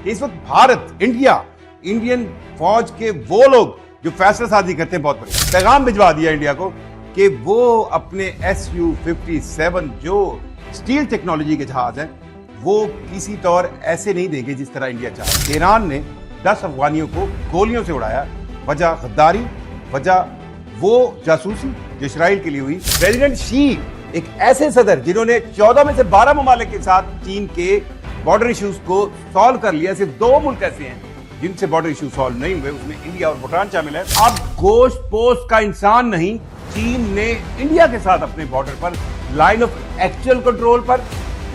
कि इस वक्त भारत, इंडियन फौज के वो लोग जो फैसला साजी करते हैं, बहुत बड़े पैगाम भिजवा दिया इंडिया को कि वो अपने Su-57 जो स्टील टेक्नोलॉजी के जहाज हैं वो किसी तौर ऐसे नहीं देंगे जिस तरह इंडिया चाहे। ईरान ने 10 अफगानियों को गोलियों से उड़ाया, वजह गद्दारी, वजह वो जासूसी जो इस्राइल के लिए हुई। प्रेसिडेंट शी एक ऐसे सदर जिन्होंने 14 में से 12 ममालिक के साथ चीन के बॉर्डर इश्यूज को सॉल्व कर लिया। सिर्फ 2 मुल्क ऐसे हैं जिनसे बॉर्डर इश्यू सॉल्व नहीं हुए, उसमें इंडिया और भूटान शामिल है। अब गोश्त पोस्ट का इंसान नहीं, चीन ने इंडिया के साथ अपने बॉर्डर पर लाइन ऑफ एक्चुअल कंट्रोल पर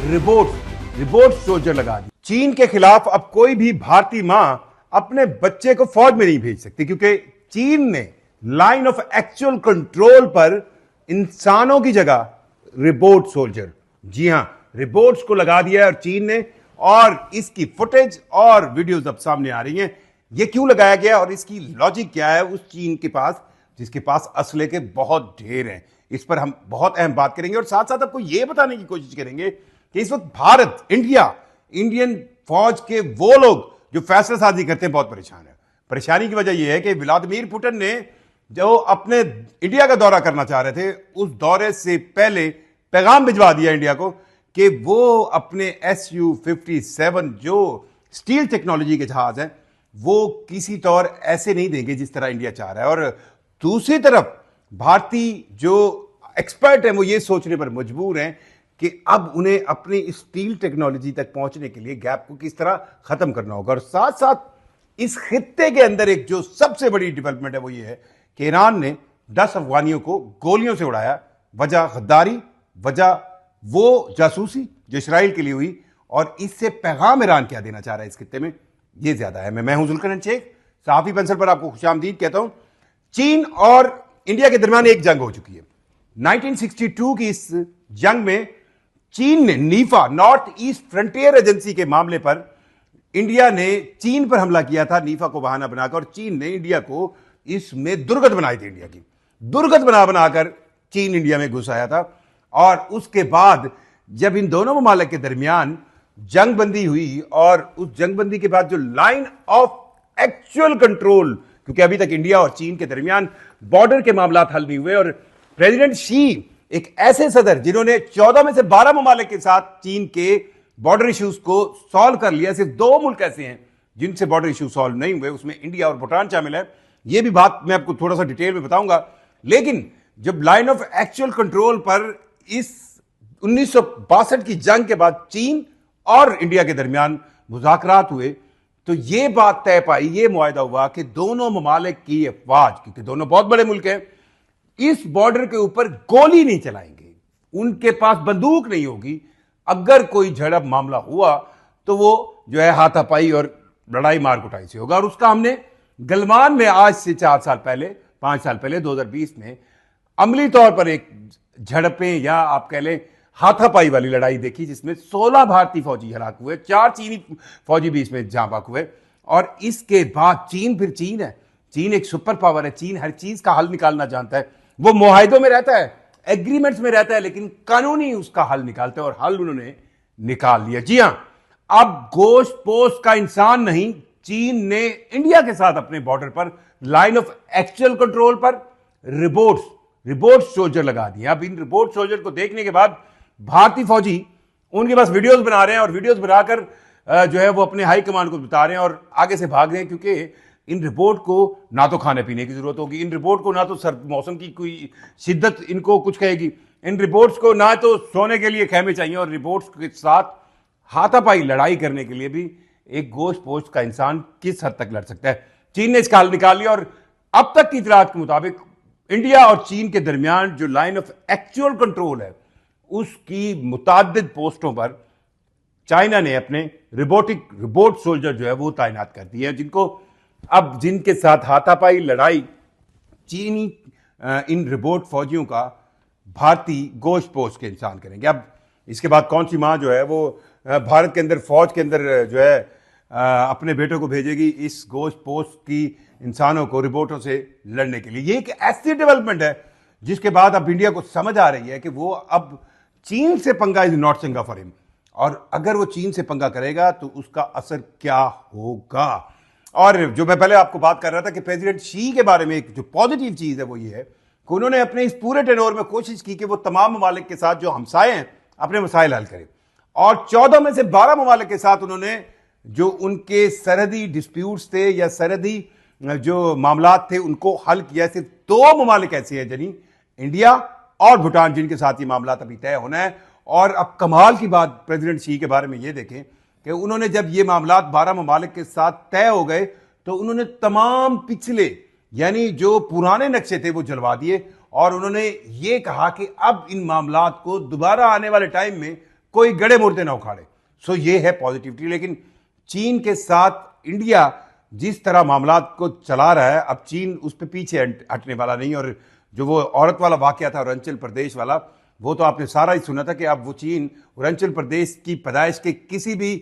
रिपोर्ट सोल्जर लगा दी। चीन के खिलाफ अब कोई भी भारतीय मां अपने बच्चे को फौज में नहीं भेज सकती, क्योंकि चीन ने लाइन ऑफ एक्चुअल कंट्रोल पर इंसानों की जगह रिपोर्ट सोल्जर, जी हां, रिपोर्ट्स को लगा दिया है और चीन ने, और इसकी फुटेज और वीडियोस अब सामने आ रही हैं। ये क्यों लगाया गया और इसकी लॉजिक क्या है उस चीन के पास जिसके पास असले के बहुत ढेर हैं। इस पर हम बहुत अहम बात करेंगे और साथ साथ आपको यह बताने की कोशिश करेंगे कि इस वक्त भारत, इंडियन फौज के वो लोग जो फैसला साजी करते हैं बहुत परेशान है। परेशानी की वजह यह है कि व्लादिमीर पुतिन ने जो अपने इंडिया का दौरा करना चाह रहे थे, उस दौरे से पहले पैगाम भिजवा दिया इंडिया को कि वो अपने Su-57 जो स्टील टेक्नोलॉजी के जहाज हैं वो किसी तौर ऐसे नहीं देंगे जिस तरह इंडिया चाह रहा है। और दूसरी तरफ भारतीय जो एक्सपर्ट हैं वो ये सोचने पर मजबूर हैं कि अब उन्हें अपनी स्टील टेक्नोलॉजी तक पहुंचने के लिए गैप को किस तरह खत्म करना होगा। और साथ साथ इस खित्ते के अंदर एक जो सबसे बड़ी डेवलपमेंट है वो ये है कि ईरान ने 10 अफगानियों को गोलियों से उड़ाया, वजह गद्दारी, वजह वो जासूसी जो इस्राइल के लिए हुई। और इससे पैगाम ईरान क्या देना चाह रहा है इस खित्ते में, ये ज्यादा है। मैं हूं जुल्करनैन शेख, सहाफी पेंसिल पर आपको खुशामदीद कहता हूं। चीन और इंडिया के दरमियान एक जंग हो चुकी है। 1962 की इस जंग में चीन ने Nipah, north east frontier agency के मामले पर इंडिया ने चीन पर हमला किया था, नीफा को बहाना बनाकर, और चीन ने इंडिया को इसमें दुर्गत बनाई थी। इंडिया की दुर्गत बनाकर चीन इंडिया में घुस आया था। और उसके बाद जब इन दोनों ममालिक के दरमियान जंगबंदी हुई, और उस जंगबंदी के बाद जो लाइन ऑफ एक्चुअल कंट्रोल, क्योंकि अभी तक इंडिया और चीन के दरमियान बॉर्डर के मामला हल नहीं हुए, और प्रेसिडेंट शी एक ऐसे सदर जिन्होंने 14 में से 12 ममालिक के साथ चीन के बॉर्डर इश्यूज को सॉल्व कर लिया। सिर्फ 2 मुल्क ऐसे हैं जिनसे बॉर्डर इश्यू सॉल्व नहीं हुए, उसमें इंडिया और भूटान शामिल है। यह भी बात मैं आपको थोड़ा सा डिटेल में बताऊंगा। लेकिन जब लाइन ऑफ एक्चुअल कंट्रोल पर इस 1962 की जंग के बाद चीन और इंडिया के दरमियान मुज़ाकरात हुए, तो यह बात तय पाई, यह मुआहदा हुआ कि दोनों ममालिक की अफवाज, क्योंकि दोनों बहुत बड़े मुल्क हैं, इस बॉर्डर के ऊपर गोली नहीं चलाएंगे, उनके पास बंदूक नहीं होगी। अगर कोई झड़प मामला हुआ तो वो जो है हाथापाई और लड़ाई मार कुटाई से होगा। और उसका हमने गलवान में आज से 5 साल पहले 2020 में अमली तौर पर एक झड़पें या आप कह लें हाथापाई वाली लड़ाई देखी, जिसमें 16 भारतीय फौजी हलाक हुए, 4 चीनी फौजी भी इसमें जाँ बाक हुए। और इसके बाद चीन फिर चीन है, चीन एक सुपर पावर है, चीन हर चीज का हल निकालना जानता है। वो मुआहिदों में रहता है, एग्रीमेंट्स में रहता है, लेकिन कानूनी उसका हल निकालता है, और हल उन्होंने निकाल लिया। जी हां, अब गोश्त पोस्ट का इंसान नहीं, चीन ने इंडिया के साथ अपने बॉर्डर पर लाइन ऑफ एक्चुअल कंट्रोल पर रिपोर्ट सोल्जर लगा दिया। अब इन रिपोर्ट सोल्जर को देखने के बाद भारतीय फौजी उनके पास वीडियोस बना रहे हैं, और वीडियोस बनाकर जो है वो अपने हाई कमांड को बता रहे हैं और आगे से भाग रहे हैं, क्योंकि इन रिपोर्ट को ना तो खाने पीने की जरूरत होगी, इन रिपोर्ट को ना तो सर्द मौसम की कोई शिद्दत इनको कुछ कहेगी, इन रिपोर्ट्स को ना तो सोने के लिए खेमे चाहिए, और रिपोर्ट्स के साथ हाथापाई लड़ाई करने के लिए भी एक गोश्त पोस्ट का इंसान किस हद तक लड़ सकता है। चीन ने इसका हल निकाल लिया, और अब तक की इतलात के मुताबिक इंडिया और चीन के दरमियान जो लाइन ऑफ एक्चुअल कंट्रोल है उसकी मुताद्दिद पोस्टों पर चाइना ने अपने रिपोर्ट सोल्जर जो है वो तैनात कर दिए हैं, जिनके साथ हाथापाई लड़ाई चीनी इन रिपोर्ट फौजियों का भारतीय गोश्त पोस्ट के इंसान करेंगे। अब इसके बाद कौन सी मां जो है वो भारत के अंदर फौज के अंदर जो है अपने बेटों को भेजेगी इस गोश्त पोस्ट की इंसानों को रिपोर्टों से लड़ने के लिए। ये एक ऐसी डेवलपमेंट है जिसके बाद अब इंडिया को समझ आ रही है कि वो अब चीन से पंगा इज नॉट सिंगा फॉर हिम, और अगर वो चीन से पंगा करेगा तो उसका असर क्या होगा। और जो मैं पहले आपको बात कर रहा था कि प्रेसिडेंट शी के बारे में एक जो पॉजिटिव चीज है वो ये है कि उन्होंने अपने इस पूरे टेनोर में कोशिश की कि वो तमाम ममालिक के साथ जो हमसाए हैं अपने मसाइल हल करें, और 14 में से 12 ममालिक के साथ उन्होंने जो उनके सरहदी डिस्प्यूट्स थे या सरहदी जो मामलात थे उनको हल किया। सिर्फ 2 ममालिक ऐसे हैं यानी इंडिया और भूटान जिनके साथ ये मामलात अभी तय होना है। और अब कमाल की बात प्रेसिडेंट शी के बारे में ये देखें कि उन्होंने जब ये मामलात 12 ममालिक के साथ तय हो गए तो उन्होंने तमाम पिछले यानी जो पुराने नक्शे थे वो जलवा दिए, और उन्होंने ये कहा कि अब इन मामलात को दोबारा आने वाले टाइम में कोई गड़े मुर्दे ना उखाड़े। सो ये है पॉजिटिविटी। लेकिन चीन के साथ इंडिया जिस तरह मामलात को चला रहा है, अब चीन उस पर पीछे हटने वाला नहीं। और जो वो औरत वाला वाकया था अरुणाचल प्रदेश वाला, वो तो आपने सारा ही सुना था कि अब वो चीन अरुणाचल प्रदेश की पैदाइश के किसी भी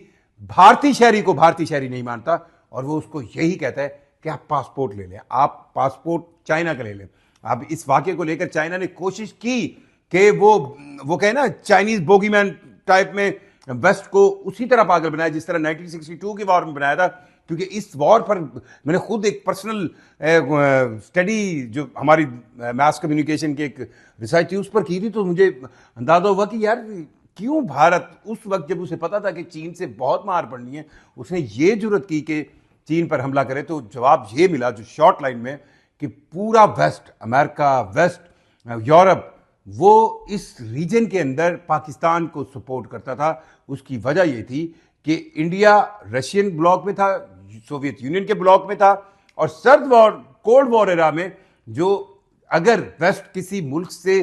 भारतीय शहरी को भारतीय शहरी नहीं मानता, और वो उसको यही कहता है कि आप पासपोर्ट ले लें, आप पासपोर्ट चाइना का ले लें। अब इस वाकये को लेकर चाइना ने कोशिश की कि वो कहे ना चाइनीज बोगीमैन टाइप में वेस्ट को उसी तरह पागल बनाया जिस तरह 1962 के वॉर में बनाया था। क्योंकि इस वॉर पर मैंने खुद एक पर्सनल स्टडी जो हमारी मास कम्युनिकेशन की एक रिसर्च थी उस पर की थी, तो मुझे अंदाजा हुआ कि यार क्यों भारत उस वक्त जब उसे पता था कि चीन से बहुत मार पड़नी है उसने ये जुर्रत की कि चीन पर हमला करे। तो जवाब ये मिला जो शॉर्ट लाइन में कि पूरा वेस्ट, अमेरिका, वेस्ट, यूरोप, वो इस रीजन के अंदर पाकिस्तान को सपोर्ट करता था। उसकी वजह ये थी कि इंडिया रशियन ब्लॉक में था, सोवियत यूनियन के ब्लॉक में था, और सर्द वॉर, कोल्ड वॉर एरा में जो अगर वेस्ट किसी मुल्क से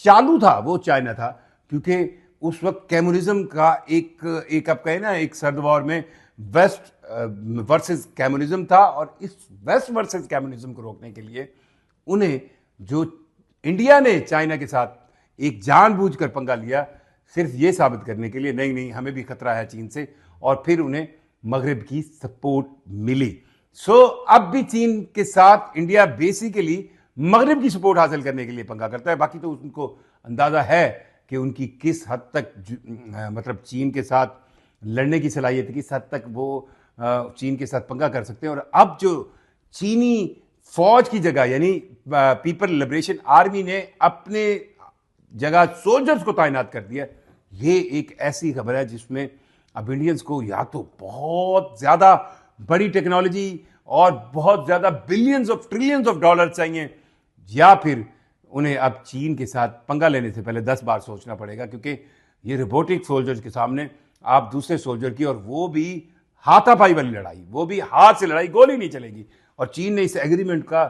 चालू था वो चाइना था। क्योंकि उस वक्त कम्युनिज्म का एक आप कहें ना एक सर्द वॉर में वेस्ट वर्सेस कम्युनिज्म था, और इस वेस्ट वर्सेस कम्युनिज्म को रोकने के लिए उन्हें जो इंडिया ने चाइना के साथ एक जानबूझकर पंगा लिया सिर्फ ये साबित करने के लिए नहीं हमें भी खतरा है चीन से, और फिर उन्हें मगरिब की सपोर्ट मिली। सो अब भी चीन के साथ इंडिया बेसिकली मगरिब की सपोर्ट हासिल करने के लिए पंगा करता है। बाकी तो उनको अंदाजा है कि उनकी किस हद तक मतलब चीन के साथ लड़ने की सलाहियत है, किस हद तक वो चीन के साथ पंगा कर सकते हैं। और अब जो चीनी फौज की जगह यानी पीपल लिबरेशन आर्मी ने अपने जगह सोल्जर्स को तैनात कर दिया, ये एक ऐसी खबर है जिसमें अब इंडियंस को या तो बहुत ज्यादा बड़ी टेक्नोलॉजी और बहुत ज्यादा billions of trillions of dollar चाहिए, या फिर उन्हें अब चीन के साथ पंगा लेने से पहले 10 बार सोचना पड़ेगा। क्योंकि ये रोबोटिक सोल्जर्स के सामने आप दूसरे सोल्जर की, और वो भी हाथापाई वाली लड़ाई, वो भी हाथ से लड़ाई, गोली नहीं चलेगी। और चीन ने इस एग्रीमेंट का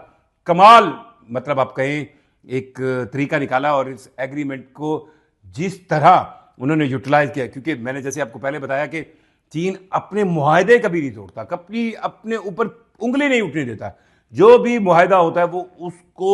कमाल मतलब आप कहें एक तरीका निकाला, और इस एग्रीमेंट को जिस तरह उन्होंने यूटिलाइज किया, क्योंकि मैंने जैसे आपको पहले बताया कि चीन अपने मुआहदे कभी नहीं तोड़ता, कभी अपने ऊपर उंगली नहीं उठने देता। जो भी मुआहदा होता है वो उसको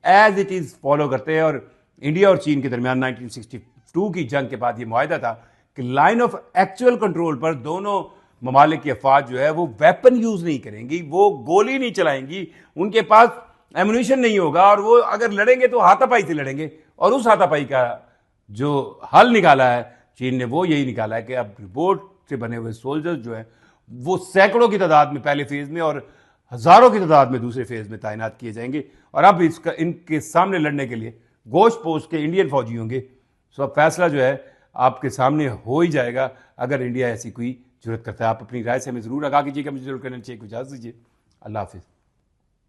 एज इट इज फॉलो करते हैं। और इंडिया और चीन के दरमियान 1962 की जंग के बाद ये मुआहदा था कि लाइन ऑफ एक्चुअल कंट्रोल पर दोनों ममालिक की अफवाज जो है वो वेपन यूज नहीं करेंगी, वो गोली नहीं चलाएंगी, उनके पास एमुनिशन नहीं होगा, और वो अगर लड़ेंगे तो हाथापाई से लड़ेंगे। और उस हाथापाई का जो हल निकाला है चीन ने वो यही निकाला है कि अब रोबोट से बने हुए सोल्जर्स जो हैं वो सैकड़ों की तादाद में पहले फेज में और हजारों की तादाद में दूसरे फेज में तैनात किए जाएंगे। और अब इसका इनके सामने लड़ने के लिए गोश्त पोस्ट के इंडियन फौजी होंगे। सो अब फैसला जो है आपके सामने हो ही जाएगा अगर इंडिया ऐसी कोई जरूरत करता है। आप अपनी राय से हमें जरूर आगाह कीजिएगा, मुझे जरूर करना चाहिए। इजाजत दीजिए, अल्लाह हाफिज।